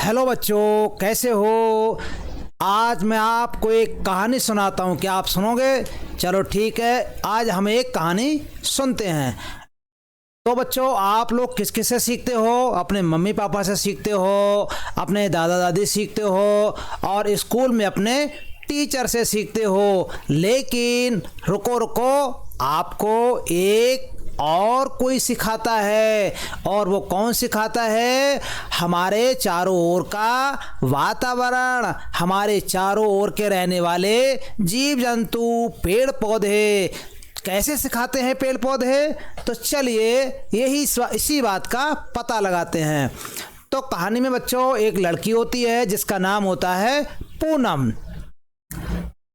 Hello बच्चों, कैसे हो। आज मैं आपको एक कहानी सुनाता हूँ, क्या आप सुनोगे? चलो ठीक है, आज हम एक कहानी सुनते हैं। तो बच्चों, आप लोग किस किस से सीखते हो? अपने मम्मी पापा से सीखते हो, अपने दादा दादी सीखते हो, और स्कूल में अपने टीचर से सीखते हो। लेकिन रुको रुको, आपको एक और कोई सिखाता है। और वो कौन सिखाता है? हमारे चारों ओर का वातावरण, हमारे चारों ओर के रहने वाले जीव जंतु, पेड़ पौधे। कैसे सिखाते हैं पेड़ पौधे? तो चलिए इसी बात का पता लगाते हैं। तो कहानी में बच्चों एक लड़की होती है जिसका नाम होता है पूनम।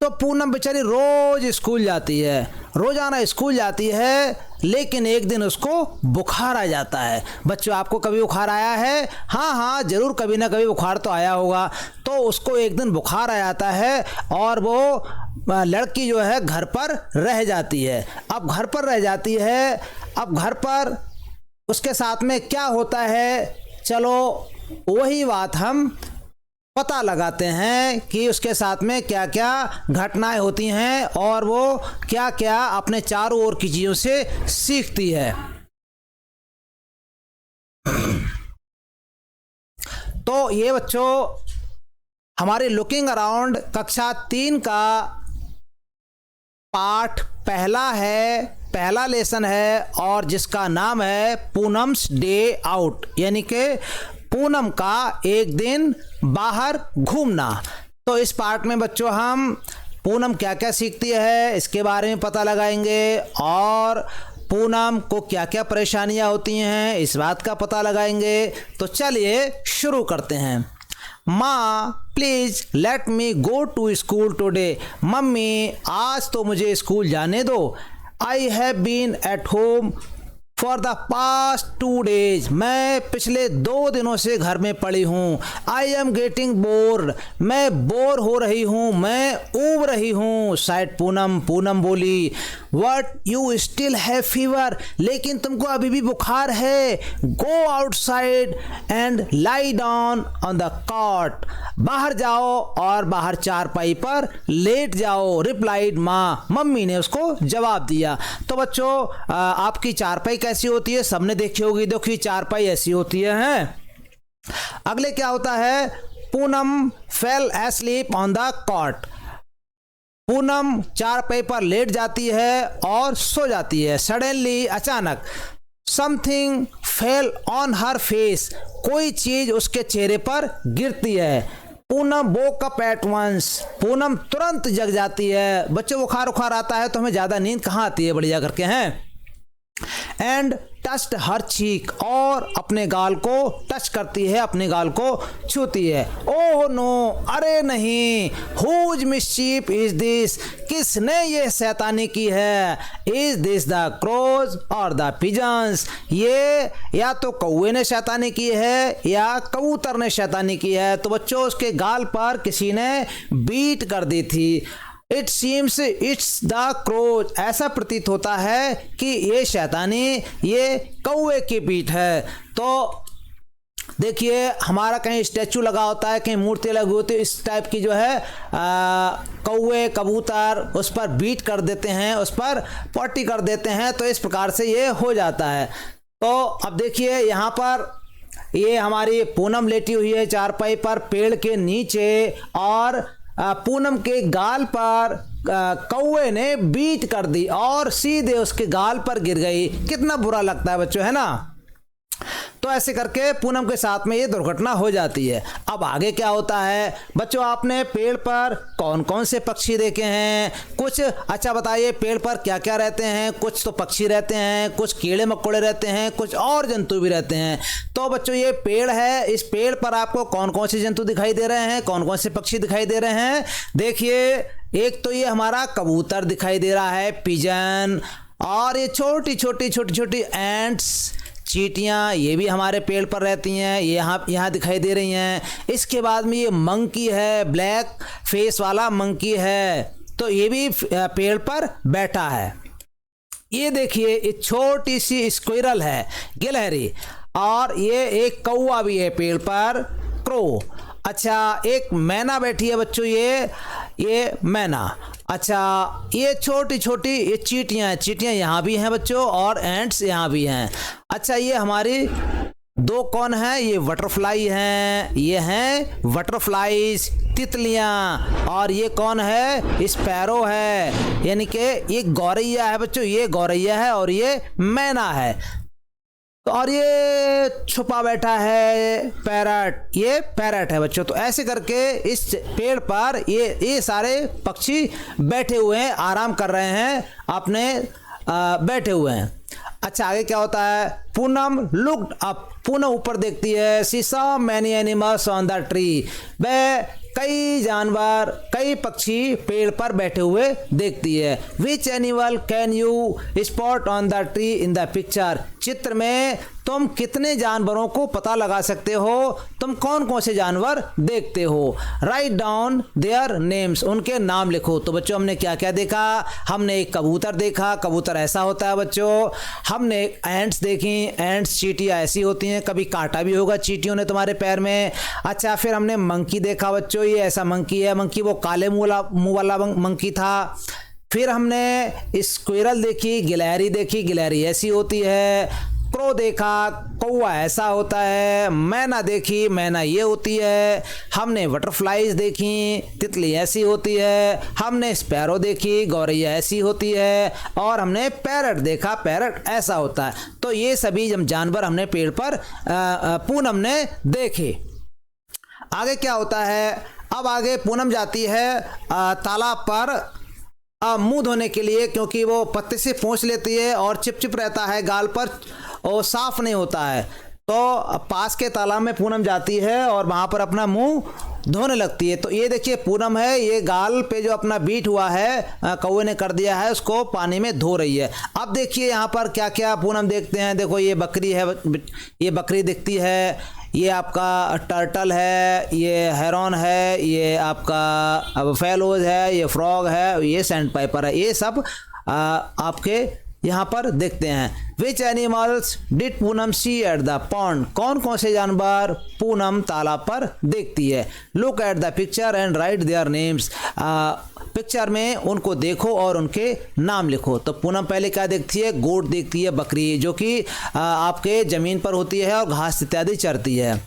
तो पूनम बेचारी रोज स्कूल जाती है, रोजाना स्कूल जाती है, लेकिन एक दिन उसको बुखार आ जाता है। बच्चों, आपको कभी बुखार आया है? हाँ हाँ, जरूर कभी ना कभी बुखार तो आया होगा। तो उसको एक दिन बुखार आ जाता है और वो लड़की जो है घर पर रह जाती है। अब घर पर रह जाती है, अब घर पर उसके साथ में क्या होता है, चलो वही बात हम पता लगाते हैं कि उसके साथ में क्या क्या घटनाएं होती हैं और वो क्या क्या अपने चारों ओर की चीजों से सीखती है। तो ये बच्चों हमारे लुकिंग अराउंड कक्षा 3 का पाठ पहला है, पहला लेसन है, और जिसका नाम है पूनम्स डे आउट, यानी कि पूनम का एक दिन बाहर घूमना। तो इस पार्ट में बच्चों हम पूनम क्या क्या सीखती है इसके बारे में पता लगाएंगे, और पूनम को क्या क्या परेशानियां होती हैं इस बात का पता लगाएंगे। तो चलिए शुरू करते हैं। माँ please let me go to school today. मम्मी आज तो मुझे स्कूल जाने दो। I have been at home for the past 2 days। मैं पिछले 2 दिनों से घर में पड़ी हूँ। I am getting bored. मैं बोर हो रही हूँ, मैं ऊब रही हूँ। शायद पूनम बोली। What you still have fever. लेकिन तुमको अभी भी बुखार है। Go outside and lie down on the cot. बाहर जाओ और बाहर चारपाई पर लेट जाओ। रिप्लाइड माँ। मम्मी ने उसको जवाब दिया। तो बच्चों आपकी चारपाई कैसी होती है? सबने देखी होगी। देखिए चारपाई ऐसी होती है, हैं? अगले क्या होता है? Poonam fell asleep on the cot. Poonam चारपाई पर लेट जाती है और सो जाती है। सडनली अचानक something fell on her face. कोई चीज उसके चेहरे पर गिरती है। Poonam woke up at once. Poonam तुरंत जग जाती है। बच्चों बुखार उखार आता है तो हमें ज्यादा नींद कहाँ आती है बढ़िया करके, हैं? एंड टच्ड हर चीक। और अपने गाल को टच करती है, अपने गाल को छूती है। ओह नो, अरे नहीं। Whose mischief is this. किसने ये शैतानी की है? Is this the crows or the pigeons. ये या तो कौवे ने शैतानी की है या कबूतर ने शैतानी की है। तो बच्चों उसके गाल पर किसी ने बीट कर दी थी। It seems it's the crows. ऐसा प्रतीत होता है कि ये शैतानी ये कौवे की पीठ है। तो देखिए हमारा कहीं स्टैचू लगा होता है, कहीं मूर्ति लगी होती है, इस टाइप की जो है कौवे कबूतर उस पर बीट कर देते हैं, उस पर पॉटी कर देते हैं, तो इस प्रकार से ये हो जाता है। तो अब देखिए यहाँ पर ये हमारी पूनम लेटी हुई है चारपाई पर पेड़ के नीचे, और पूनम के गाल पर कौवे ने बीट कर दी और सीधे उसके गाल पर गिर गई। कितना बुरा लगता है बच्चों, है ना? तो ऐसे करके पूनम के साथ में ये दुर्घटना हो जाती है। अब आगे क्या होता है बच्चों? आपने पेड़ पर कौन कौन से पक्षी देखे हैं? कुछ अच्छा बताइए, पेड़ पर क्या क्या रहते हैं? कुछ तो पक्षी रहते हैं, कुछ कीड़े मकोड़े रहते हैं, कुछ और जंतु भी रहते हैं। तो बच्चों ये पेड़ है, इस पेड़ पर आपको कौन कौन से जंतु दिखाई दे रहे हैं, कौन कौन से पक्षी दिखाई दे रहे हैं? देखिए एक तो ये हमारा कबूतर दिखाई दे रहा है, पिजन, और ये छोटी छोटी एंट्स, चींटियाँ, ये भी हमारे पेड़ पर रहती हैं, ये यहाँ दिखाई दे रही हैं। इसके बाद में ये मंकी है, ब्लैक फेस वाला मंकी है, तो ये भी पेड़ पर बैठा है। ये देखिए ये छोटी सी स्क्विरल है, गिलहरी, और ये एक कौवा भी है पेड़ पर। क्रो। अच्छा, एक मैना बैठी है बच्चों, ये मैना। अच्छा, ये छोटी छोटी ये चींटियाँ हैं, चींटियाँ यहाँ भी हैं बच्चों और एंट्स यहाँ भी हैं। अच्छा, ये हमारी दो कौन हैं, ये बटरफ्लाई हैं, ये हैं बटरफ्लाईज तितलियाँ। और ये कौन है, स्पैरो है, यानी कि ये गौरैया है बच्चों, ये गौरैया है और ये मैना है। तो और ये छुपा बैठा है पैरट, ये पैरट है बच्चों। तो ऐसे करके इस पेड़ पर ये सारे पक्षी बैठे हुए हैं, आराम कर रहे हैं, अपने बैठे हुए हैं। अच्छा, आगे क्या होता है, पूनम लुक्ड अप, पूनम ऊपर देखती है। She saw many animals on the tree, वह कई जानवर, कई पक्षी पेड़ पर बैठे हुए देखती है। Which animal can you spot on the tree in the picture, चित्र में तुम कितने जानवरों को पता लगा सकते हो, तुम कौन कौन से जानवर देखते हो। राइट डाउन देयर नेम्स, उनके नाम लिखो। तो बच्चों हमने क्या क्या देखा, हमने एक कबूतर देखा, कबूतर ऐसा होता है बच्चों। हमने एंट्स देखी, एंट्स चींटियाँ ऐसी होती हैं, कभी कांटा भी होगा चींटियों ने तुम्हारे पैर में। अच्छा, फिर हमने मंकी देखा बच्चों, ये ऐसा मंकी है, मंकी वो काले मुंह वाला मंकी था। फिर हमने स्क्विरल देखी, गिलहरी देखी, गिलहरी ऐसी होती है। क्रो देखा, कौवा ऐसा होता है। मैना देखी, मैना ये होती है। हमने बटरफ्लाईज देखी, तितली ऐसी होती है। हमने स्पैरो देखी, गौरैया ऐसी होती है। और हमने पैरट देखा, पैरट ऐसा होता है। तो ये सभी जानवर हमने पेड़ पर पूनम ने देखे। आगे क्या होता है, अब आगे पूनम जाती है तालाब पर मुंह धोने के लिए, क्योंकि वो पत्ते से पोंछ लेती है और चिपचिप रहता है गाल पर और साफ नहीं होता है। तो पास के तालाब में पूनम जाती है और वहाँ पर अपना मुंह धोने लगती है। तो ये देखिए पूनम है, ये गाल पे जो अपना बीट हुआ है कौवे ने कर दिया है, उसको पानी में धो रही है। अब देखिए यहाँ पर क्या क्या पूनम देखते हैं। देखो ये बकरी है, ये बकरी दिखती है, ये आपका टर्टल है, ये हेरॉन है, ये आपका बफेलोज है, ये फ्रॉग है, ये सैंड पाइपर है। ये सब आपके यहाँ पर देखते हैं। Which animals did Poonam see at the pond, कौन कौन से जानवर पूनम तालाब पर देखती है। Look at the picture and write their names, picture में उनको देखो और उनके नाम लिखो। तो पूनम पहले क्या देखती है, गोट देखती है, बकरी, जो कि आपके ज़मीन पर होती है और घास इत्यादि चरती है।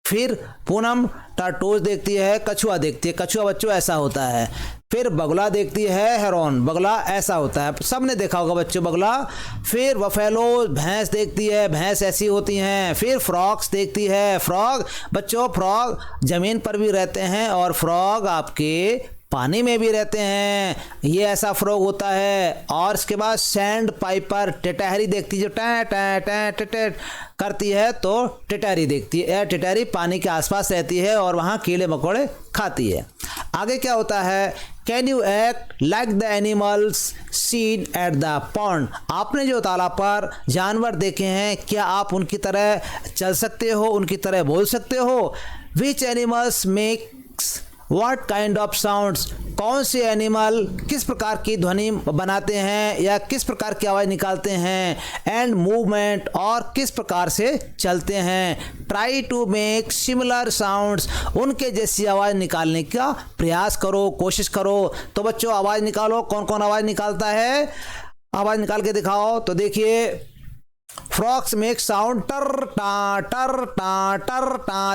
फिर पूनम टार्टोज देखती है, कछुआ देखती है, कछुआ बच्चों ऐसा होता है। फिर बगुला देखती है, हेरॉन, बगुला ऐसा होता है, सबने देखा होगा बच्चों बगुला। फिर बफेलो, भैंस देखती है, भैंस ऐसी होती हैं। फिर फ्रॉग्स देखती है, फ्रॉग बच्चों, फ्रॉग ज़मीन पर भी रहते हैं और फ्रॉग आपके पानी में भी रहते हैं, ये ऐसा फ्रॉग होता है। और इसके बाद सैंड पाइपर, टिटहरी देखती है, जो टै टै टै टै टै करती है, तो टिटहरी देखती है। टिटहरी पानी के आसपास रहती है और वहाँ कीड़े मकोड़े खाती है। आगे क्या होता है, can you act like the animals seen at the pond, आपने जो तालाब पर जानवर देखे हैं, क्या आप उनकी तरह चल सकते हो, उनकी तरह बोल सकते हो। Which animals makes what kind of sounds, कौन से एनिमल किस प्रकार की ध्वनि बनाते हैं या किस प्रकार की आवाज़ निकालते हैं। एंड मूवमेंट, और किस प्रकार से चलते हैं। Try to make similar sounds, उनके जैसी आवाज़ निकालने का प्रयास करो, कोशिश करो। तो बच्चों आवाज़ निकालो, कौन कौन आवाज़ निकालता है, आवाज़ निकाल के दिखाओ। तो देखिए फ्रॉक्स मेक साउंड टर टा।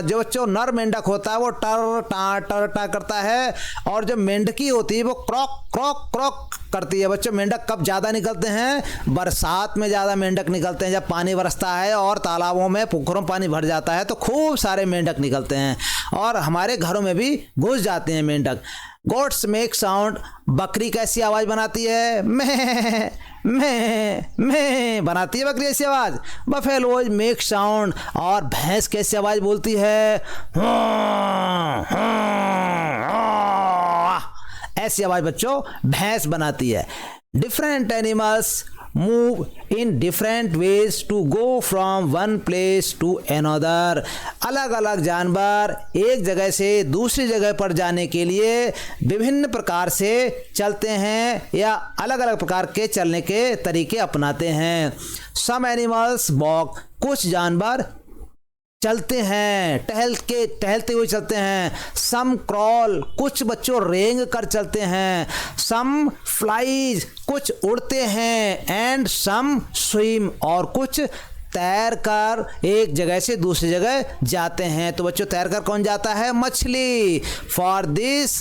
जो बच्चों नर मेंढक होता है वो टर टा करता है, और जो मेंढकी होती है वो क्रॉक क्रॉक क्रॉक करती है। बच्चों मेंढक कब ज़्यादा निकलते हैं, बरसात में ज़्यादा मेंढक निकलते हैं, जब पानी बरसता है और तालाबों में पोखरों पानी भर जाता है तो खूब सारे मेंढक निकलते हैं और हमारे घरों में भी घुस जाते हैं मेंढक। गोट्स मेक साउंड, बकरी कैसी आवाज़ बनाती है, मैं बनाती है बकरी ऐसी आवाज़। बफेलोज मेक साउंड, और भैंस कैसी आवाज़ बोलती है, ऐसी आवाज़ बच्चों भैंस बनाती है। Different animals move in different ways to go from one place to another, अलग अलग जानवर एक जगह से दूसरी जगह पर जाने के लिए विभिन्न प्रकार से चलते हैं या अलग अलग प्रकार के चलने के तरीके अपनाते हैं। सम एनिमल्स वॉक, कुछ जानवर चलते हैं, टहलते हुए चलते हैं। सम क्रॉल, कुछ बच्चों रेंग कर चलते हैं। सम फ्लाइज, कुछ उड़ते हैं। एंड सम स्विम, और कुछ तैर कर एक जगह से दूसरी जगह जाते हैं। तो बच्चों तैर कर कौन जाता है? मछली। फॉर दिस,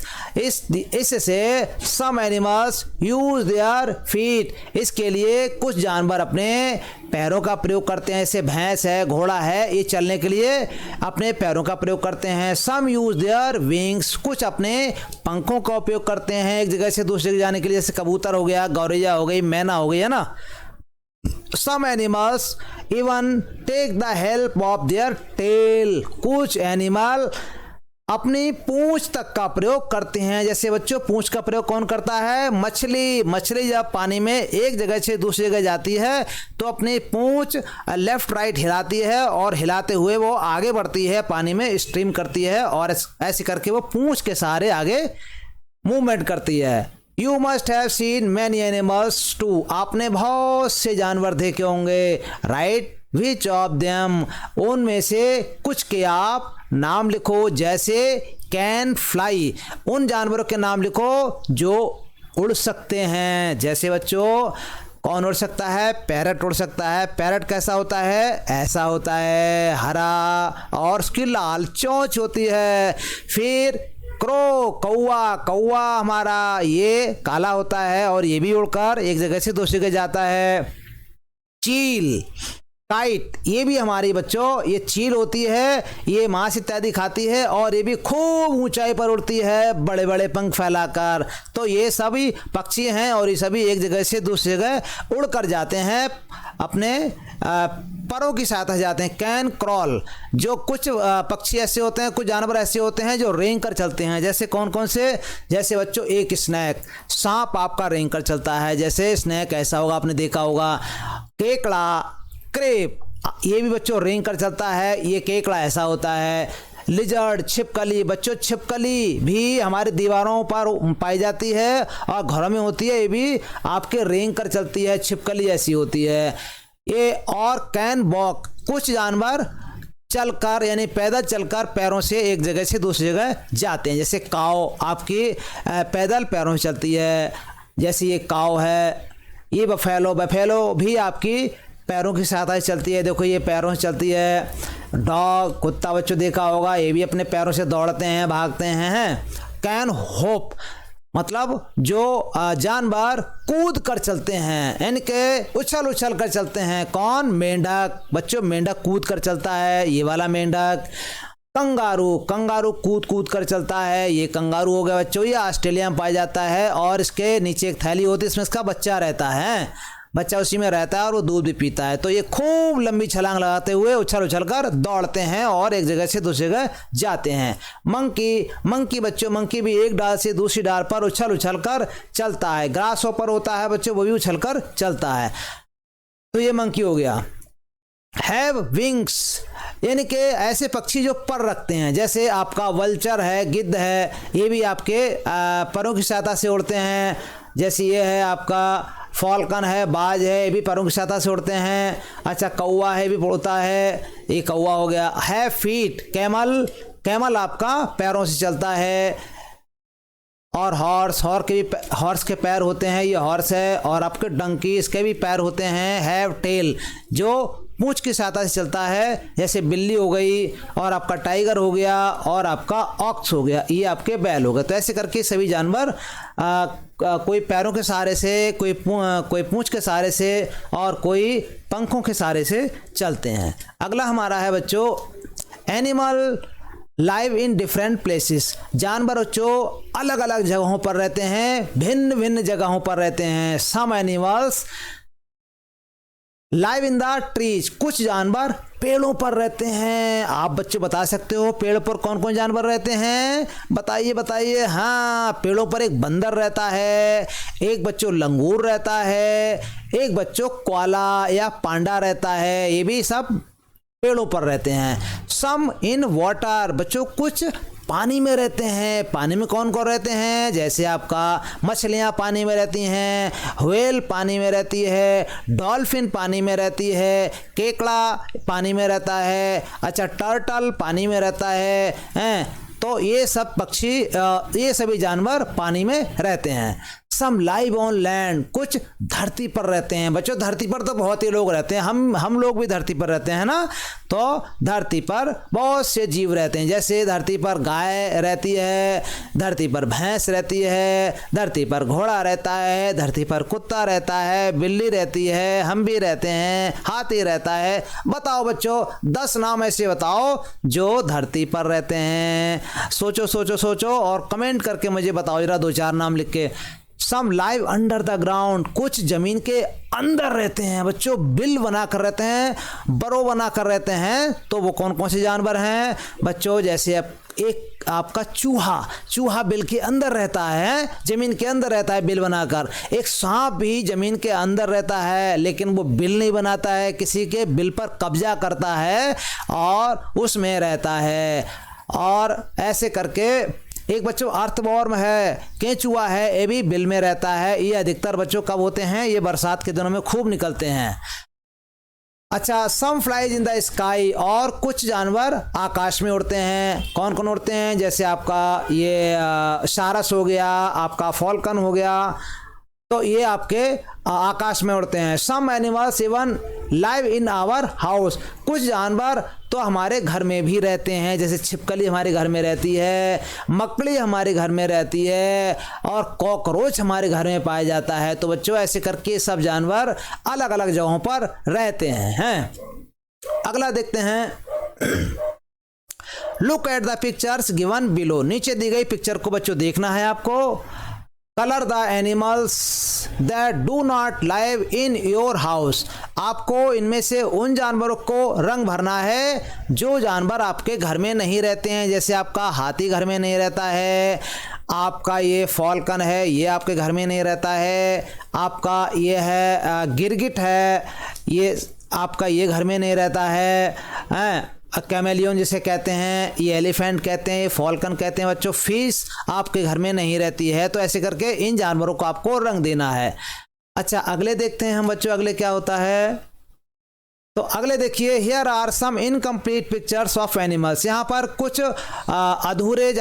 इससे some animals use their feet, इसके लिए कुछ जानवर अपने पैरों का प्रयोग करते हैं। जैसे भैंस है, घोड़ा है, ये चलने के लिए अपने पैरों का प्रयोग करते हैं। सम यूज देयर विंग्स, कुछ अपने पंखों का उपयोग करते हैं एक जगह से दूसरी जगह जाने के लिए। जैसे कबूतर हो गया, गौरैया हो गई, मैना हो गई, है ना। Some animals even take the help of their tail, कुछ एनिमल अपनी पूंछ तक का प्रयोग करते हैं। जैसे बच्चों पूंछ का प्रयोग कौन करता है? मछली जब पानी में एक जगह से दूसरी जगह जाती है तो अपनी पूंछ लेफ्ट राइट हिलाती है, और हिलाते हुए वो आगे बढ़ती है, पानी में स्ट्रीम करती है, और ऐसे करके वो पूंछ के सहारे आगे मूवमेंट करती है। You must have seen many animals too, आपने बहुत से जानवर देखे होंगे। Right? Which of them, उनमें से कुछ के आप नाम लिखो। जैसे can fly, उन जानवरों के नाम लिखो जो उड़ सकते हैं। जैसे बच्चों कौन उड़ सकता है? पैरट उड़ सकता है। पैरट कैसा होता है? ऐसा होता है, हरा, और उसकी लाल चोंच होती है। फिर क्रो, कौवा हमारा ये काला होता है, और ये भी उड़कर एक जगह से दूसरी जगह जाता है। चील, काइट, ये भी हमारी बच्चों ये चील होती है, ये मांस इत्यादि खाती है, और ये भी खूब ऊंचाई पर उड़ती है बड़े बड़े पंख फैलाकर। तो ये सभी पक्षी हैं, और ये सभी एक जगह से दूसरी जगह उड़कर जाते हैं, अपने परों की सहायता से जाते हैं। कैन क्रॉल, जो कुछ पक्षी ऐसे होते हैं, कुछ जानवर ऐसे होते हैं जो रेंग कर चलते हैं। जैसे कौन कौन से? जैसे बच्चों एक स्नैक, सांप आपका रेंग कर चलता है। जैसे स्नैक ऐसा होगा, आपने देखा होगा। केकड़ा, क्रेप, ये भी बच्चों रेंग कर चलता है, ये केकड़ा ऐसा होता है। लिजर्ड, छिपकली, बच्चों छिपकली भी हमारी दीवारों पर पाई जाती है और घरों में होती है, ये भी आपके रेंग कर चलती है, छिपकली ऐसी होती है ये। और कैन वॉक, कुछ जानवर चलकर यानी पैदल चलकर पैरों से एक जगह से दूसरी जगह जाते हैं। जैसे काऊ आपकी पैदल पैरों से चलती है, जैसे ये काऊ है। ये बफेलो भी आपकी पैरों की सहायता से चलती है, देखो ये पैरों से चलती है। डॉग, कुत्ता बच्चों देखा होगा, ये भी अपने पैरों से दौड़ते हैं, भागते हैं। कैन होप, मतलब जो जानवर कूद कर चलते हैं, यानी कि उछल कर चलते हैं। कौन? मेंढक, बच्चों मेंढक कूद कर चलता है, ये वाला मेंढक। कंगारू कूद कर चलता है, ये कंगारू हो गया बच्चों, ये ऑस्ट्रेलिया में पाया जाता है, और इसके नीचे एक थैली होती है, इसमें इसका बच्चा रहता है, बच्चा उसी में रहता है और वो दूध भी पीता है। तो ये खूब लंबी छलांग लगाते हुए उछल कर दौड़ते हैं और एक जगह से दूसरी जगह जाते हैं। मंकी बच्चों, मंकी भी एक डाल से दूसरी डाल पर उछल कर चलता है। ग्रास हॉपर होता है बच्चों, वो भी उछल कर चलता है। तो ये मंकी हो गया। हैव विंग्स, यानी कि ऐसे पक्षी जो पर रखते हैं, जैसे आपका वल्चर है, गिद्ध है, ये भी आपके परों की सहायता से उड़ते हैं। जैसे ये है आपका फॉल्कन है, बाज है, ये भी पैरों की सहायता से उड़ते हैं। अच्छा कौवा है, भी उड़ता है, ये कौवा हो गया। है फीट, कैमल आपका पैरों से चलता है। और हॉर्स के पैर होते हैं, ये हॉर्स है। और आपके डंकी, इसके भी पैर होते हैं। हैव टेल, जो पूंछ की सहायता से चलता है, जैसे बिल्ली हो गई, और आपका टाइगर हो गया, और आपका ऑक्स हो गया, ये आपके बैल हो गए। तो ऐसे करके सभी जानवर कोई पैरों के सहारे से, कोई पूंछ के सहारे से, और कोई पंखों के सहारे से चलते हैं। अगला हमारा है बच्चों animal live in different places, जानवर बच्चों अलग अलग जगहों पर रहते हैं, भिन्न भिन्न जगहों पर रहते हैं। Some animals live in the trees, कुछ जानवर पेड़ों पर रहते हैं। आप बच्चे बता सकते हो पेड़ पर कौन कौन जानवर रहते हैं? बताइए। हाँ, पेड़ों पर एक बंदर रहता है, एक बच्चों लंगूर रहता है, एक बच्चों कोआला या पांडा रहता है। ये भी सब पेड़ों पर रहते हैं। सम इन वाटर, बच्चों कुछ पानी में रहते हैं। पानी में कौन कौन रहते हैं? जैसे आपका मछलियाँ पानी में रहती हैं, व्हेल पानी में रहती है, डॉल्फिन पानी में रहती है, केकड़ा पानी में रहता है, अच्छा टर्टल पानी में रहता है, तो ये सब पक्षी, ये सभी जानवर पानी में रहते हैं। सम लाइव ऑन लैंड, कुछ धरती पर रहते हैं। बच्चों धरती पर तो बहुत ही लोग रहते हैं, हम लोग भी धरती पर रहते हैं ना। तो धरती पर बहुत से जीव रहते हैं, जैसे धरती पर गाय रहती है, धरती पर भैंस रहती है, धरती पर घोड़ा रहता है, धरती पर कुत्ता रहता है, बिल्ली रहती है, हम भी रहते हैं, हाथी रहता है। बताओ बच्चों 10 नाम ऐसे बताओ जो धरती पर रहते हैं। सोचो सोचो सोचो और कमेंट करके मुझे बताओ जरा 2-4 नाम लिख के। सम लाइव अंडर द ग्राउंड, कुछ जमीन के अंदर रहते हैं। बच्चों बिल बना कर रहते हैं, बरो बना कर रहते हैं। तो वो कौन कौन से जानवर हैं? बच्चों जैसे एक आपका चूहा बिल के अंदर रहता है, जमीन के अंदर रहता है बिल बनाकर। एक सांप भी जमीन के अंदर रहता है, लेकिन वो बिल नहीं बनाता है, किसी के बिल पर कब्जा करता है और उसमें रहता है। और ऐसे करके एक बच्चों अर्थवॉर्म है, केंचुआ है, ये भी बिल में रहता है। ये अधिकतर बच्चों कब होते हैं? ये बरसात के दिनों में खूब निकलते हैं। अच्छा सम फ्लाइज इन द स्काई, और कुछ जानवर आकाश में उड़ते हैं। कौन कौन उड़ते हैं? जैसे आपका ये सारस हो गया, आपका फॉल्कन हो गया, तो ये आपके आकाश में उड़ते हैं। Some animals even live in our house, कुछ जानवर तो हमारे घर में भी रहते हैं, जैसे छिपकली हमारे घर में रहती है, मकड़ी हमारे घर में रहती है, और कॉकरोच हमारे घर में पाया जाता है। तो बच्चों ऐसे करके सब जानवर अलग अलग जगहों पर रहते हैं। अगला देखते हैं। Look at the pictures given below, नीचे दी गई पिक्चर को बच्चों देखना है आपको। Colour the animals that do not live in your house, आपको इनमें से उन जानवरों को रंग भरना है जो जानवर आपके घर में नहीं रहते हैं। जैसे आपका हाथी घर में नहीं रहता है, आपका ये फॉल्कन है, ये आपके घर में नहीं रहता है, आपका ये है गिरगिट है, ये आपका ये घर में नहीं रहता है, कैमेलियन जिसे कहते हैं, ये एलिफेंट कहते हैं, ये फॉल्कन कहते हैं। बच्चों फिश आपके घर में नहीं रहती है। तो ऐसे करके इन जानवरों को आपको रंग देना है। अच्छा अगले देखते हैं हम बच्चों, अगले क्या होता है। तो अगले देखिए, here are some incomplete pictures of animals, यहाँ पर कुछ अधूरे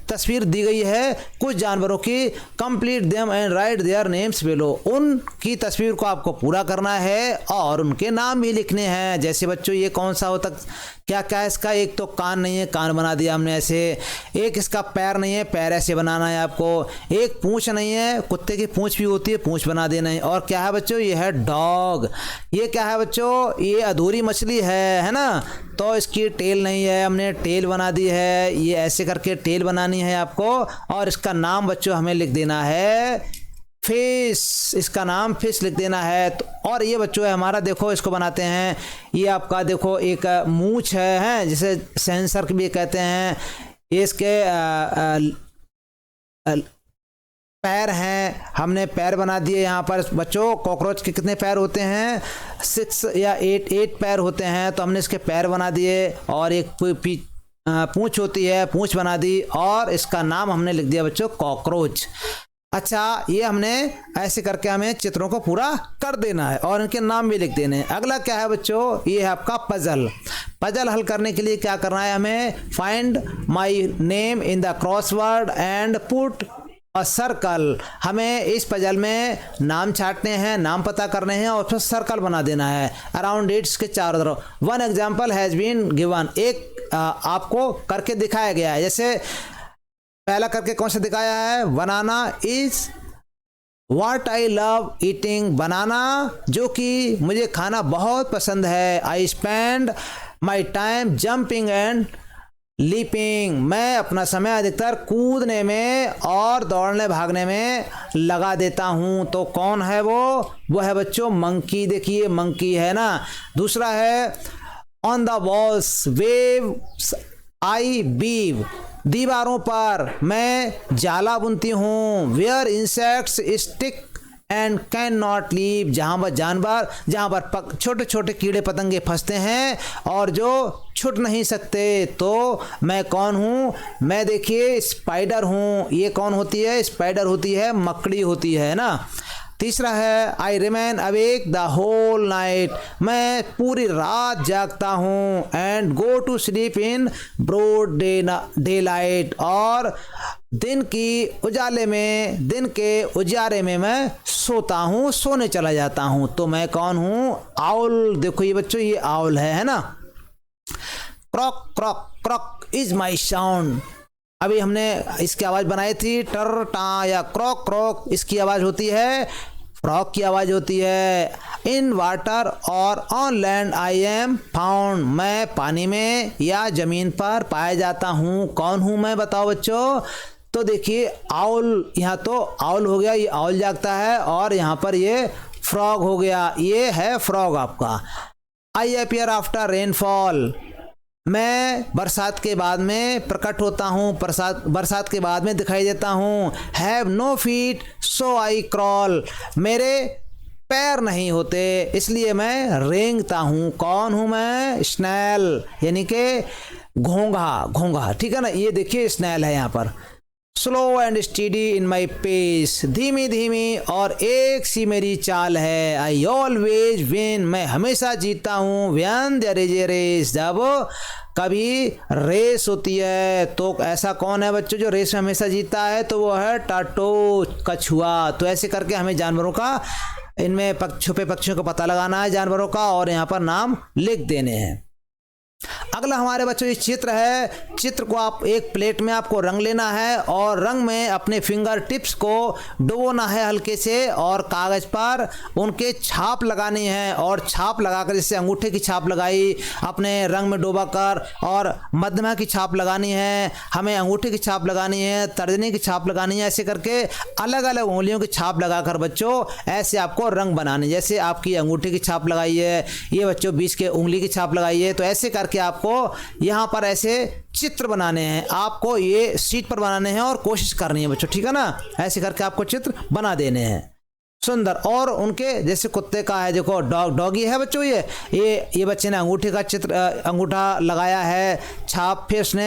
तस्वीर दी गई है कुछ जानवरों की। Complete them and write their names below, उनकी तस्वीर को आपको पूरा करना है और उनके नाम भी लिखने हैं। जैसे बच्चों ये कौन सा होता, क्या क्या है इसका? एक तो कान नहीं है, कान बना दिया हमने ऐसे। एक इसका पैर नहीं है, पैर ऐसे बनाना है आपको। एक पूंछ नहीं है, कुत्ते की पूंछ भी होती है, पूंछ बना देना है। और क्या है बच्चों? ये है डॉग। ये क्या है बच्चों? ये अधूरी मछली है ना, तो इसकी टेल नहीं है, हमने टेल बना दी है। ये ऐसे करके टेल बनानी है आपको। और इसका नाम बच्चों हमें लिख देना है फिश, इसका नाम फिश लिख देना है। तो और ये बच्चों है हमारा, देखो इसको बनाते हैं। ये आपका देखो एक मूंछ है, जिसे सेंसर भी कहते हैं। ये इसके पैर हैं, हमने पैर बना दिए यहाँ पर। बच्चों कॉकरोच के कितने पैर होते हैं? 6 या 8 पैर होते हैं, तो हमने इसके पैर बना दिए। और एक पूंछ होती है, पूंछ बना दी। और इसका नाम हमने लिख दिया बच्चों कॉकरोच। अच्छा ये हमने ऐसे करके हमें चित्रों को पूरा कर देना है और इनके नाम भी लिख देने हैं। अगला क्या है बच्चों? ये है आपका पजल। पजल हल करने के लिए क्या करना है हमें? Find my name in the crossword and put a circle. हमें इस पजल में नाम छाटने हैं, नाम पता करने हैं और फिर सर्कल बना देना है अराउंड इट्स के चारों तरफ। One example has been given, एक आपको करके दिखाया गया है। जैसे पहला करके कौन सा दिखाया है? Banana is what I love eating, banana जो कि मुझे खाना बहुत पसंद है। I spend my time jumping and leaping, मैं अपना समय अधिकतर कूदने में और दौड़ने भागने में लगा देता हूँ। तो कौन है वो है बच्चों मंकी। देखिए मंकी है ना। दूसरा है on the walls web I weave, दीवारों पर मैं जाला बुनती हूँ। Where insects stick and can not leave, जहाँ पर छोटे छोटे कीड़े पतंगे फंसते हैं और जो छूट नहीं सकते। तो मैं कौन हूँ? मैं देखिए स्पाइडर हूँ। ये कौन होती है? स्पाइडर होती है, मकड़ी होती है ना। तीसरा है I remain awake the whole night, मैं पूरी रात जागता हूँ। And go to sleep in broad daylight, और दिन के उजाले में मैं सोता हूँ, सोने चला जाता हूँ। तो मैं कौन हूँ? आउल। देखो ये बच्चों, ये आउल है ना। क्रॉक क्रॉक क्रॉक इज माई साउंड। अभी हमने इसकी आवाज़ बनाई थी टर टा या क्रॉक क्रॉक, इसकी आवाज़ होती है, फ्रॉग की आवाज़ होती है। इन वाटर और on land I am found, मैं पानी में या ज़मीन पर पाया जाता हूँ। कौन हूँ मैं? बताओ बच्चों। तो देखिए आउल, यहाँ तो आउल हो गया, ये आउल जागता है, और यहाँ पर ये फ्रॉग हो गया, ये है फ्रॉग आपका। आई अपीयर आफ्टर रेनफॉल, मैं बरसात के बाद में प्रकट होता हूँ, बरसात के बाद में दिखाई देता हूँ। Have no feet so I crawl, मेरे पैर नहीं होते इसलिए मैं रेंगता हूँ। कौन हूँ मैं? स्नैल, यानी कि घोंघा, ठीक है ना। ये देखिए स्नैल है यहाँ पर। Slow and steady in my pace, धीमी धीमी और एक सी मेरी चाल है। आई ऑलवेज विन, मैं हमेशा जीतता हूँ। When there is a race, जब कभी रेस होती है। तो ऐसा कौन है बच्चों जो रेस में हमेशा जीतता है? तो वो है टाटो, कछुआ। तो ऐसे करके हमें जानवरों का, इनमें छुपे पक्षियों का पता लगाना है जानवरों का, और यहाँ पर नाम लिख देने हैं। अगला हमारे बच्चों ये चित्र है। चित्र को आप एक प्लेट में आपको रंग लेना है, और रंग में अपने फिंगर टिप्स को डुबोना है हल्के से, और कागज पर उनके छाप लगानी है। और छाप लगाकर, जैसे अंगूठे की छाप लगाई अपने रंग में डुबाकर, और मध्यमा की छाप लगानी है, हमें अंगूठे की छाप लगानी है, तर्जनी की छाप लगानी है। ऐसे करके अलग अलग उंगलियों की छाप लगाकर बच्चों ऐसे आपको रंग बनाने। जैसे आपकी अंगूठे की छाप लगाई है, ये बच्चों बीच के उंगली की छाप लगाई है। तो ऐसे करके आपको यहाँ पर ऐसे चित्र बनाने हैं, आपको ये शीट पर बनाने हैं और कोशिश करनी है बच्चों, ठीक है ना। ऐसे करके आपको चित्र बना देने हैं सुंदर। और उनके जैसे कुत्ते का है, देखो डॉगी है बच्चों, ये बच्चे ने अंगूठे का चित्र, अंगूठा लगाया है छाप, फिर उसने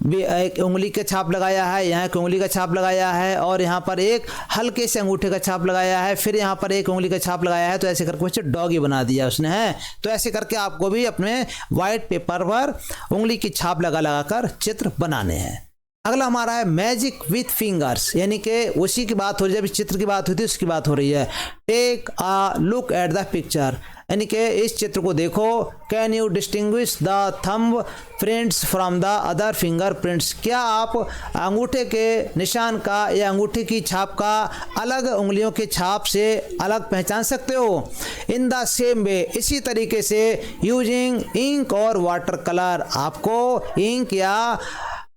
एक उंगली के छाप लगाया है, यहाँ एक उंगली का छाप लगाया है, और यहाँ पर एक हल्के से अंगूठे का छाप लगाया है, फिर यहाँ पर एक उंगली का छाप लगाया है। तो ऐसे करके बच्चे डॉगी बना दिया उसने है। तो ऐसे करके आपको भी अपने वाइट पेपर पर उंगली की छाप लगा कर चित्र बनाने हैं। अगला हमारा है मैजिक विथ फिंगर्स, यानी कि उसी की बात हो रही है, जब चित्र की बात होती है उसकी बात हो रही है। Take a look at the picture, यानी कि इस चित्र को देखो। Can you distinguish the thumbprints from the other fingerprints, क्या आप अंगूठे के निशान का या अंगूठे की छाप का अलग उंगलियों के छाप से अलग पहचान सकते हो? इन द सेम वे, इसी तरीके से यूजिंग इंक और वाटर कलर, आपको इंक या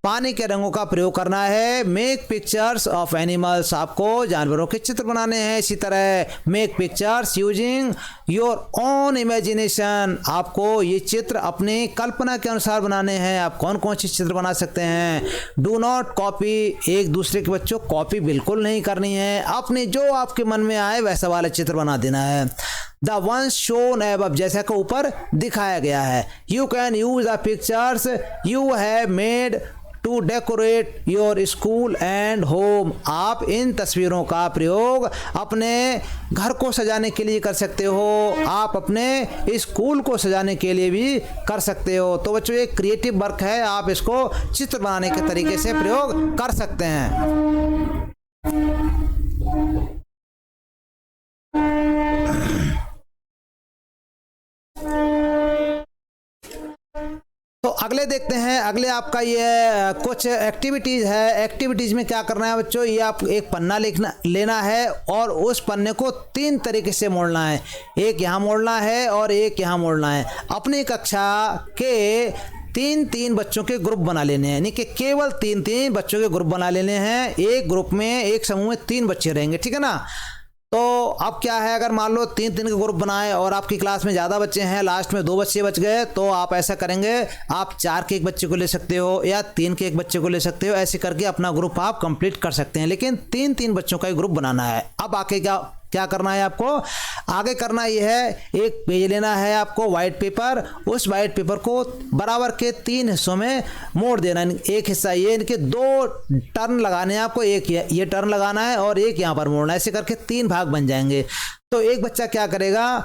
पानी के रंगों का प्रयोग करना है। मेक पिक्चर्स ऑफ एनिमल्स, आपको जानवरों के चित्र बनाने हैं। इसी तरह make pictures using your own imagination, आपको ये चित्र अपनी कल्पना के अनुसार बनाने हैं। आप कौन कौन से चित्र बना सकते हैं? डू नॉट कॉपी, एक दूसरे के बच्चों कॉपी बिल्कुल नहीं करनी है, अपने जो आपके मन में आए वैसा वाला चित्र बना देना है। द वंस शोन एबव, जैसा कि ऊपर दिखाया गया है। You can use the pictures you have made to decorate your school and home, आप इन तस्वीरों का प्रयोग अपने घर को सजाने के लिए कर सकते हो, आप अपने स्कूल को सजाने के लिए भी कर सकते हो। तो बच्चों ये क्रिएटिव वर्क है, आप इसको चित्र बनाने के तरीके से प्रयोग कर सकते हैं। तो अगले देखते हैं, अगले आपका ये कुछ एक्टिविटीज़ है। एक्टिविटीज़ में क्या करना है बच्चों, ये आप एक पन्ना लेना है और उस पन्ने को 3 तरीके से मोड़ना है। एक यहाँ मोड़ना है और एक यहाँ मोड़ना है। अपनी कक्षा के 3-3 बच्चों के ग्रुप बना लेने हैं, यानी कि केवल 3-3 बच्चों के ग्रुप बना लेने हैं। एक ग्रुप में, एक समूह में 3 बच्चे रहेंगे, ठीक है ना। तो अब क्या है, अगर मान लो 3-3 के ग्रुप बनाए और आपकी क्लास में ज़्यादा बच्चे हैं, लास्ट में 2 बच्चे बच गए, तो आप ऐसा करेंगे, आप 4 के एक बच्चे को ले सकते हो या 3 के एक बच्चे को ले सकते हो। ऐसे करके अपना ग्रुप आप कंप्लीट कर सकते हैं, लेकिन 3-3 बच्चों का ही ग्रुप बनाना है। अब आके क्या क्या करना है आपको, आगे करना ये है, एक पेज लेना है आपको व्हाइट पेपर, उस व्हाइट पेपर को बराबर के 3 हिस्सों में मोड़ देना है। एक हिस्सा ये, इनके 2 टर्न लगाने हैं आपको, एक ये टर्न लगाना है और एक यहाँ पर मोड़ना है, ऐसे करके 3 भाग बन जाएंगे। तो एक बच्चा क्या करेगा,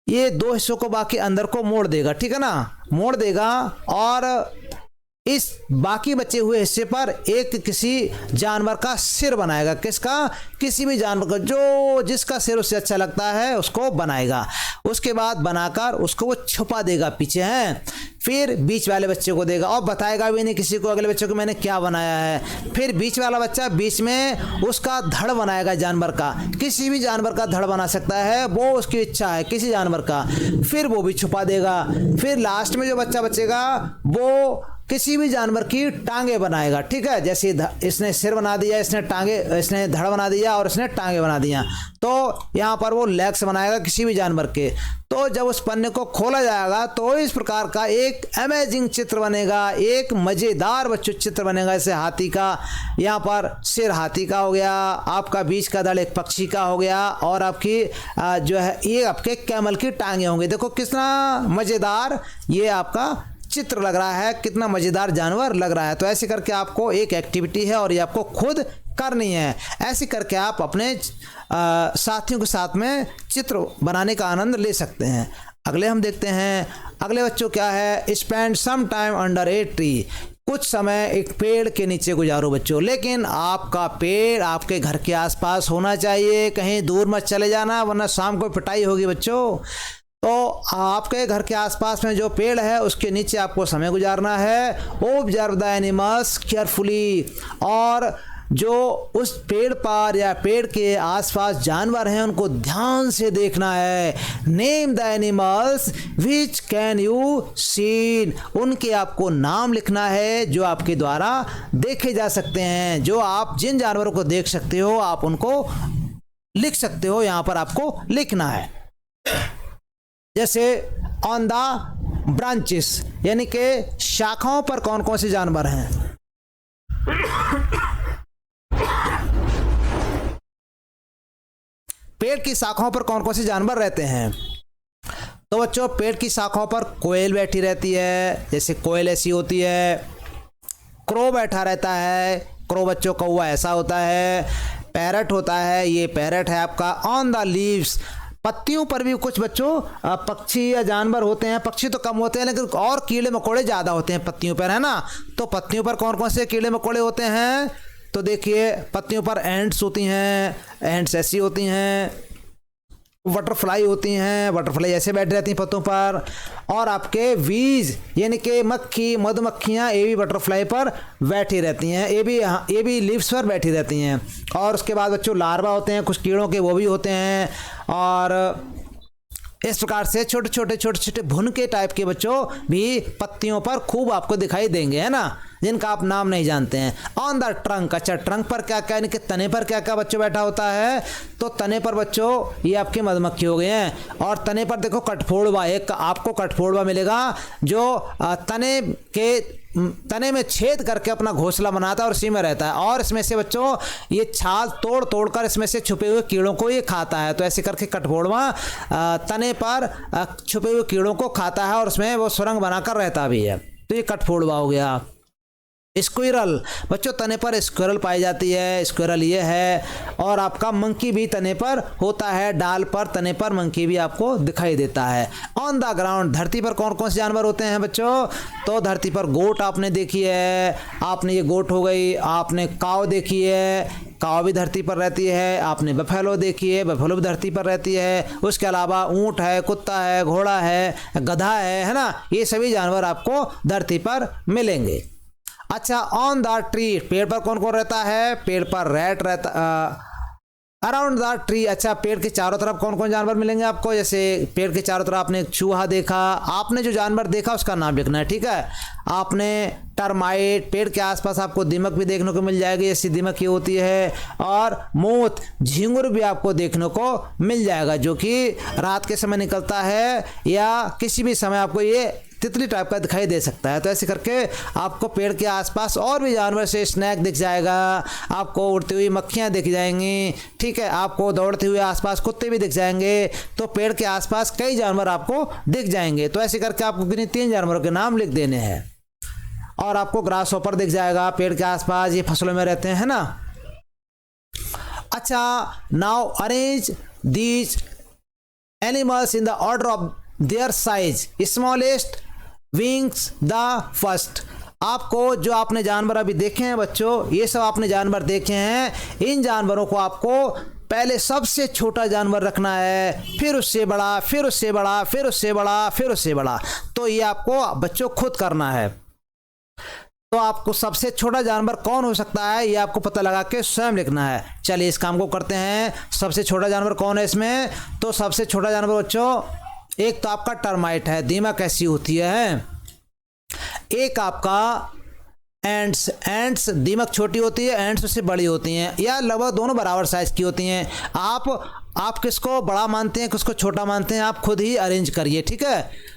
ये 2 हिस्सों को बाकी अंदर को मोड़ देगा, ठीक है ना, मोड़ देगा और इस बाकी बचे हुए हिस्से पर एक किसी जानवर का सिर बनाएगा। किसका, किसी भी जानवर का, जो जिसका सिर उससे अच्छा लगता है उसको बनाएगा। उसके बाद बनाकर उसको वो छुपा देगा पीछे हैं, फिर बीच वाले बच्चे को देगा और बताएगा भी नहीं किसी को, अगले बच्चे को मैंने क्या बनाया है। फिर बीच वाला बच्चा बीच में उसका धड़ बनाएगा जानवर का, किसी भी जानवर का धड़ बना सकता है, वो उसकी इच्छा है किसी जानवर का, फिर वो भी छुपा देगा। फिर लास्ट में जो बच्चा बचेगा वो किसी भी जानवर की टांगे बनाएगा, ठीक है, जैसे इसने सिर बना दिया, इसने टांगे, इसने धड़ बना दिया और इसने टांगे बना दिया, तो यहाँ पर वो लेग्स बनाएगा किसी भी जानवर के। तो जब उस पन्ने को खोला जाएगा तो इस प्रकार का एक अमेजिंग चित्र बनेगा, एक मज़ेदार बच्चों चित्र बनेगा। जैसे हाथी का, यहाँ पर सिर हाथी का हो गया, आपका बीच का दल एक पक्षी का हो गया और आपकी जो है ये आपके कैमल की टांगे होंगे। देखो कितना मज़ेदार ये आपका चित्र लग रहा है, कितना मज़ेदार जानवर लग रहा है। तो ऐसे करके आपको एक एक्टिविटी है और ये आपको खुद करनी है। ऐसे करके आप अपने साथियों के साथ में चित्र बनाने का आनंद ले सकते हैं। अगले हम देखते हैं, अगले बच्चों क्या है, spend some time under a tree, कुछ समय एक पेड़ के नीचे गुजारो बच्चों, लेकिन आपका पेड़ आपके घर के आसपास होना चाहिए, कहीं दूर मत चले जाना वरना शाम को पिटाई होगी बच्चों। तो आपके घर के आसपास में जो पेड़ है उसके नीचे आपको समय गुजारना है। ऑब्जर्व द एनिमल्स केयरफुली, और जो उस पेड़ पर या पेड़ के आसपास जानवर हैं उनको ध्यान से देखना है। Name the animals which can you seen, उनके आपको नाम लिखना है जो आपके द्वारा देखे जा सकते हैं। जो आप जिन जानवरों को देख सकते हो आप उनको लिख सकते हो, यहाँ पर आपको लिखना है। जैसे ऑन द ब्रांचेस, यानी कि शाखाओं पर कौन कौन से जानवर हैं। पेड़ की शाखाओं पर कौन कौन से जानवर रहते हैं। तो बच्चों पेड़ की शाखाओं पर कोयल बैठी रहती है, जैसे कोयल ऐसी होती है। क्रो बैठा रहता है, क्रो बच्चों कौवा ऐसा होता है। पैरट होता है, ये पैरट है आपका। ऑन द लीव्स, पत्तियों पर भी कुछ बच्चों पक्षी या जानवर होते हैं। पक्षी तो कम होते हैं लेकिन और कीड़े मकोड़े ज़्यादा होते हैं पत्तियों पर, है ना। तो पत्तियों पर कौन कौन से कीड़े मकोड़े होते हैं, तो देखिए पत्तियों पर एंट्स होती हैं, एंट्स ऐसी होती हैं। बटरफ्लाई होती हैं, बटरफ्लाई ऐसे बैठ रहती हैं पत्तों पर। और आपके वीज यानी कि मक्खी, मधुमक्खियाँ, ये भी बटरफ्लाई पर बैठी रहती हैं, ये भी लीव्स पर बैठी रहती हैं। और उसके बाद बच्चों लार्वा होते हैं कुछ कीड़ों के, वो भी होते हैं। और इस प्रकार से छोटे छोटे भुनके टाइप के बच्चों भी पत्तियों पर खूब आपको दिखाई देंगे, है ना, जिनका आप नाम नहीं जानते हैं। ऑन द ट्रंक, अच्छा ट्रंक पर क्या क्या, यानी कि तने पर क्या क्या बच्चों बैठा होता है। तो तने पर बच्चों ये आपके मधुमक्खी हो गए हैं। और तने पर देखो कठफोड़वा, एक आपको कठफोड़वा मिलेगा जो तने में छेद करके अपना घोंसला बनाता है और उसी में रहता है। और इसमें से बच्चों ये छाल तोड़ कर इसमें से छुपे हुए कीड़ों को ये खाता है। तो ऐसे करके कठफोड़वा तने पर छुपे हुए कीड़ों को खाता है और उसमें वो सुरंग बनाकर रहता भी है। तो ये कठफोड़वा हो गया। स्क्विरल, बच्चों तने पर स्क्विरल पाई जाती है, स्क्विरल ये है। और आपका मंकी भी तने पर होता है, डाल पर तने पर मंकी भी आपको दिखाई देता है। ऑन द ग्राउंड, धरती पर कौन कौन से जानवर होते हैं बच्चों, तो धरती पर गोट आपने देखी है, आपने ये गोट हो गई। आपने काव देखी है, काव भी धरती पर रहती है। आपने बफेलो देखी है, बफेलो भी धरती पर रहती है। उसके अलावा ऊँट है, कुत्ता है, घोड़ा है, गधा है ना, ये सभी जानवर आपको धरती पर मिलेंगे। अच्छा ऑन द ट्री, पेड़ पर कौन कौन रहता है, पेड़ पर रैट रहता। अराउंड द ट्री, अच्छा पेड़ के चारों तरफ कौन कौन जानवर मिलेंगे आपको, जैसे पेड़ के चारों तरफ आपने चूहा देखा, आपने जो जानवर देखा उसका नाम लिखना है, ठीक है। आपने टर्माइट, पेड़ के आसपास आपको दीमक भी देखने को मिल जाएगी, ऐसी दीमक ये होती है। और मोत, झींगुर भी आपको देखने को मिल जाएगा जो कि रात के समय निकलता है या किसी भी समय आपको ये तितली टाइप का दिखाई दे सकता है। तो ऐसे करके आपको पेड़ के आसपास और भी जानवर से स्नैक दिख जाएगा, आपको उड़ती हुई मक्खियाँ दिख जाएंगी, ठीक है, आपको दौड़ते हुए आसपास कुत्ते भी दिख जाएंगे। तो पेड़ के आसपास कई जानवर आपको दिख जाएंगे। तो ऐसे करके आपको किन्हीं 3 जानवरों के नाम लिख देने हैं। और आपको ग्रास हॉपर दिख जाएगा पेड़ के आसपास, ये फसलों में रहते हैं ना। अच्छा, now arrange these animals in the order of their size, smallest wings the first. आपको जो आपने जानवर अभी देखे हैं बच्चों, ये सब आपने जानवर देखे हैं, इन जानवरों को आपको पहले सबसे छोटा जानवर रखना है, फिर उससे बड़ा, फिर उससे बड़ा, फिर उससे बड़ा, फिर उससे बड़ा। तो ये आपको बच्चों खुद करना है। तो आपको सबसे छोटा जानवर कौन हो सकता है ये आपको पता लगा के स्वयं लिखना है। चलिए इस काम को करते हैं। सबसे छोटा जानवर कौन है इसमें? तो सबसे छोटा जानवर बच्चों, एक तो आपका टर्माइट है, दीमक ऐसी होती है। एक आपका एंट्स दीमक छोटी होती है, एंट्स उससे बड़ी होती हैं, या लगभग दोनों बराबर साइज की होती हैं। आप किसको बड़ा मानते हैं, किसको छोटा मानते हैं, आप खुद ही अरेंज करिए, ठीक है।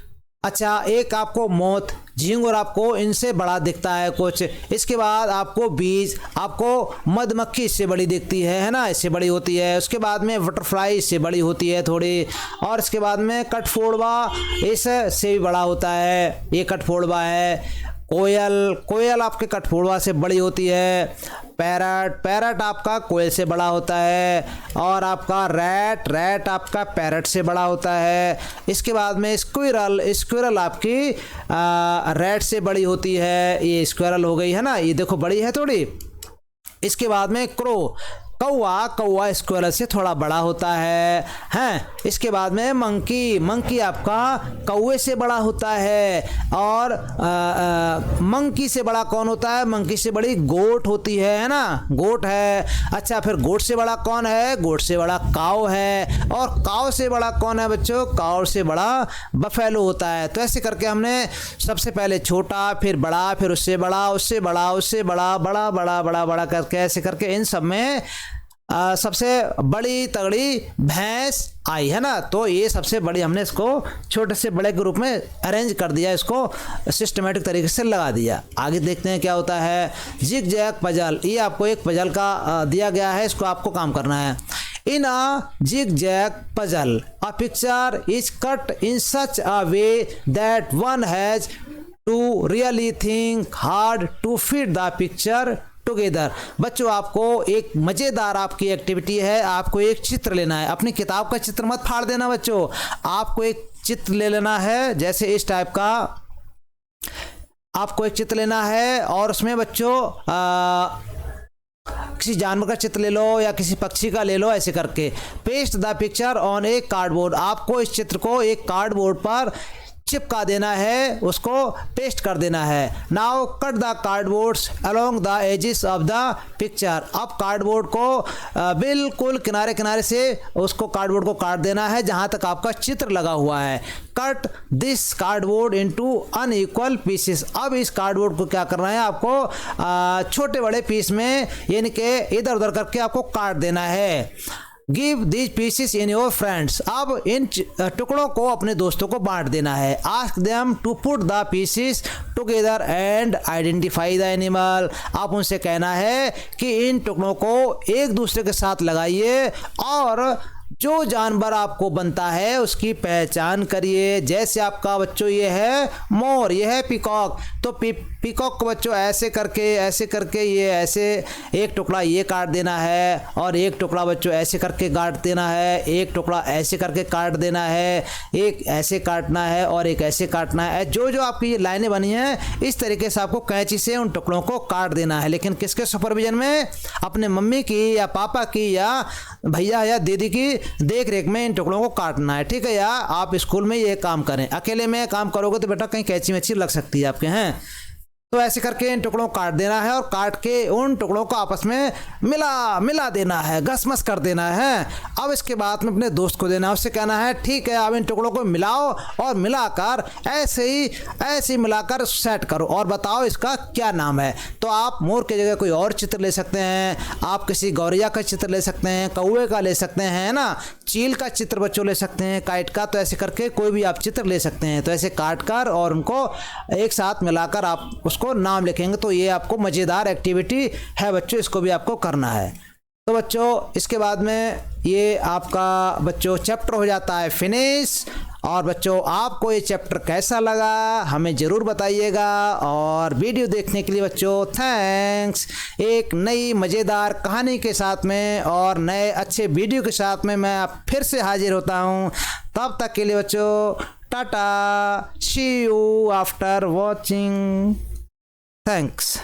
अच्छा, एक आपको मोथ, झींगुर आपको इनसे बड़ा दिखता है कुछ। इसके बाद आपको बीज, आपको मधुमक्खी इससे बड़ी दिखती है ना, इससे बड़ी होती है। उसके बाद में बटरफ्लाई इससे बड़ी होती है थोड़ी। और इसके बाद में कठफोड़वा इससे भी बड़ा होता है, ये कठफोड़वा है। कोयल आपके कठफोड़वा से बड़ी होती है। पैरट आपका कोयल से बड़ा होता है। और आपका रैट आपका पैरट से बड़ा होता है। इसके बाद में स्क्विरल आपकी रैट से बड़ी होती है, ये स्क्विरल हो गई है ना, ये देखो बड़ी है थोड़ी। इसके बाद में कौवा स्क्विरल से थोड़ा बड़ा होता है, हैं। इसके बाद में मंकी आपका कौवे से बड़ा होता है। और मंकी से बड़ा कौन होता है? मंकी से बड़ी गोट होती है ना, गोट है। अच्छा, फिर गोट से बड़ा कौन है? गोट से बड़ा काऊ है। और काऊ से बड़ा कौन है बच्चों? काऊ से बड़ा बफेलो होता है। तो ऐसे करके हमने सबसे पहले छोटा, फिर बड़ा, फिर उससे बड़ा, उससे बड़ा, उससे बड़ा, बड़ा बड़ा बड़ा बड़ा करके ऐसे करके इन सब में सबसे बड़ी तगड़ी भैंस आई है ना। तो ये सबसे बड़ी हमने इसको छोटे से बड़े के रूप में अरेंज कर दिया, इसको सिस्टमेटिक तरीके से लगा दिया। आगे देखते हैं क्या होता है। जिग जैग पजल, ये आपको एक पजल का दिया गया है, इसको आपको काम करना है। In a jigsaw puzzle a picture is cut in such a way that one has to really think hard to fit the picture together. बच्चों, आपको एक मज़ेदार आपकी एक्टिविटी है, आपको एक चित्र लेना है। अपनी किताब का चित्र मत फाड़ देना बच्चों, आपको एक चित्र ले लेना है, जैसे इस टाइप का आपको एक चित्र लेना है। और उसमें बच्चों किसी जानवर का चित्र ले लो या किसी पक्षी का ले लो, ऐसे करके paste the picture on A cardboard. आपको इस चित्र को एक कार्डबोर्ड पर चिपका देना है, उसको पेस्ट कर देना है। Now cut the cardboards along the edges of the picture. अब कार्डबोर्ड को बिल्कुल किनारे किनारे से उसको कार्डबोर्ड को काट देना है जहां तक आपका चित्र लगा हुआ है। Cut this cardboard into unequal pieces. अब इस कार्डबोर्ड को क्या करना है, आपको छोटे बड़े पीस में यानी कि इधर उधर करके आपको काट देना है। Give these pieces in your friends. अब इन टुकड़ों को अपने दोस्तों को बांट देना है। Ask them to put the pieces together and identify the animal. आप उनसे कहना है कि इन टुकड़ों को एक दूसरे के साथ लगाइए और जो जानवर आपको बनता है उसकी पहचान करिए। जैसे आपका बच्चों ये है मोर, ये है पीकॉक, तो पीकॉक को बच्चों ऐसे करके ये ऐसे एक टुकड़ा ये काट देना है और एक टुकड़ा बच्चों ऐसे करके काट देना है, एक टुकड़ा ऐसे करके काट देना है, एक ऐसे काटना है और एक ऐसे काटना है। जो जो आपकी ये लाइनें बनी हैं इस तरीके से आपको कैंची से उन टुकड़ों को काट देना है। लेकिन किसके सुपरविजन में? अपने मम्मी की या पापा की या भैया या दीदी की देख रेख में इन टुकड़ों को काटना है, ठीक है। या आप स्कूल में ये काम करें, अकेले में काम करोगे तो बेटा कहीं कैंची वैची लग सकती है आपके हैं। तो ऐसे करके इन टुकड़ों को काट देना है और काट के उन टुकड़ों को आपस में मिला देना है, घसमस कर देना है। अब इसके बाद में अपने दोस्त को देना है, उससे कहना है ठीक है अब इन टुकड़ों को मिलाओ और मिलाकर ऐसे मिलाकर सेट करो और बताओ इसका क्या नाम है। तो आप मोर की जगह कोई और चित्र ले सकते हैं, आप किसी गौरैया का चित्र ले सकते हैं, कौवे का ले सकते हैं ना, चील का चित्र बच्चों ले सकते हैं, काइट का। तो ऐसे करके कोई भी आप चित्र ले सकते हैं। तो ऐसे काट कर और उनको एक साथ मिलाकर आप उसको नाम लिखेंगे। तो ये आपको मज़ेदार एक्टिविटी है बच्चों, इसको भी आपको करना है। तो बच्चों इसके बाद में ये आपका बच्चों चैप्टर हो जाता है फिनिश। और बच्चों आपको ये चैप्टर कैसा लगा हमें ज़रूर बताइएगा। और वीडियो देखने के लिए बच्चों थैंक्स। एक नई मज़ेदार कहानी के साथ में और नए अच्छे वीडियो के साथ में मैं फिर से हाजिर होता हूँ। तब तक के लिए बच्चों टाटा, सी यू आफ्टर वॉचिंग, थैंक्स।